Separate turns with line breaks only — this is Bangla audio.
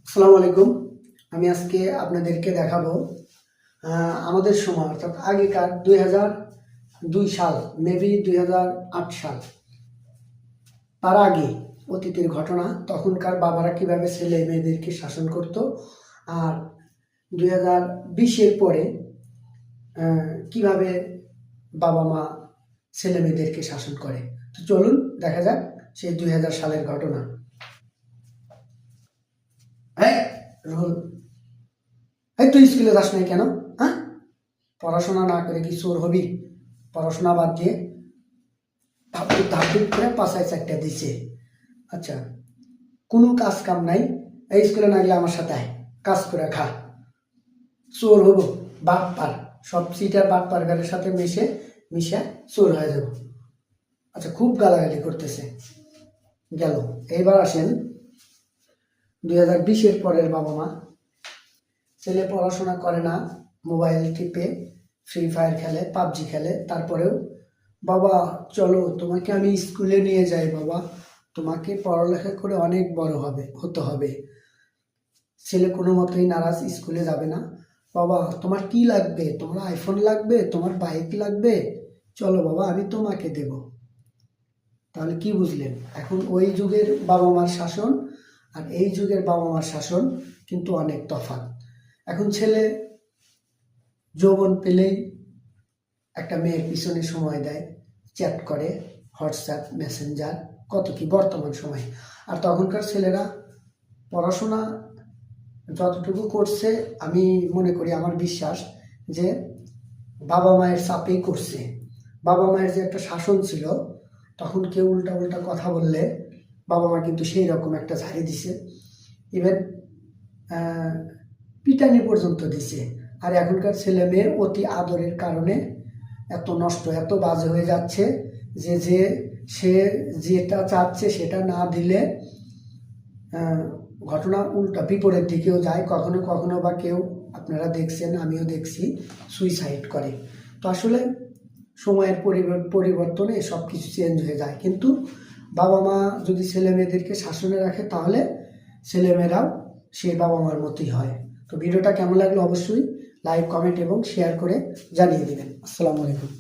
আসসালামু আলাইকুম। আমি আজকে আপনাদেরকে দেখাবো আমাদের সময় অর্থাৎ আগেকার 2002 সাল, মেবি 2008 সাল, তার আগে অতীতের ঘটনা। তখনকার বাবারা কিভাবে ছেলে মেয়েদেরকে শাসন করত, আর 2020-এর পরে কিভাবে বাবা মা ছেলে মেয়েদেরকে শাসন করে। তো চলুন দেখা যাক সেই 2000 সালের ঘটনা। হ্যাঁ রুহুল, এই তুই স্কুলে যাস নাই কেন? হ্যাঁ, পড়াশোনা না করে কি চোর হবি? পড়াশোনা বাদ দিয়ে ধাপধুপ ধাপধুপ করে পাশায় চারটা দিছে। আচ্ছা, কোনো কাজ কাম নাই, এই স্কুলে না গেলে আমার সাথে আয়, কাজ করে খা। চোর হব, বাটপার, সব সিটার বাটপারগারের সাথে মিশে চোর হয়ে যাব। আচ্ছা, খুব গালাগালি করতেছে। গেল। এইবার আসেন 2020-এর পরের বাবা মা। ছেলে পড়াশোনা করে না, মোবাইল টিপে ফ্রি ফায়ার খেলে, পাবজি খেলে। তারপরেও বাবা চলো তোমাকে আমি স্কুলে নিয়ে যাই, বাবা তোমাকে পড়ালেখা করে অনেক বড় হতে হবে। ছেলে কোনো মতেই নারাজ, স্কুলে যাবে না। বাবা তোমার কি লাগবে? তোমার আইফোন লাগবে? তোমার বাইক লাগবে? চলো বাবা আমি তোমাকে দেব। তাহলে কি বুঝলেন? এখন ওই যুগের বাবা মার শাসন আর এই যুগের বাবা মার শাসন কিন্তু অনেক তফাৎ। এখন ছেলে যৌবন পেলেই একটা মেয়ের পিছনে সময় দেয়, চ্যাট করে, হোয়াটসঅ্যাপ, মেসেঞ্জার, কত কি বর্তমান সময়। আর তখনকার ছেলেরা পড়াশোনা যতটুকু করছে, আমি মনে করি, আমার বিশ্বাস যে বাবা মায়ের চাপেই করছে। বাবা মায়ের যে একটা শাসন ছিল, তখন কেউ উল্টা উল্টা কথা বললে বাবা মা কিন্তু সেই রকম একটা ঝাড়ি দিছে, ইভেন পিটানি পর্যন্ত দিছে। আর এখনকার ছেলে মেয়ে অতি আদরের কারণে এত নষ্ট, এত বাজে হয়ে যাচ্ছে যে সে যেটা চাচ্ছে সেটা না দিলে ঘটনা উল্টা বিপরীত দিকেও যায়। কখনো কখনো বা কেউ, আপনারা দেখছেন, আমিও দেখছি, সুইসাইড করে। তো আসলে সময়ের পরিবর্তনে সব কিছু চেঞ্জ হয়ে যায়। কিন্তু বাবা মা যদি ছেলে মেয়েদেরকে শাসনে রাখে, তাহলে ছেলেমেয়েরাও সেই বাবা মার মতোই হয়। তো ভিডিওটা কেমন লাগলো অবশ্যই লাইক, কমেন্ট এবং শেয়ার করে জানিয়ে দেবেন। আসসালামু আলাইকুম।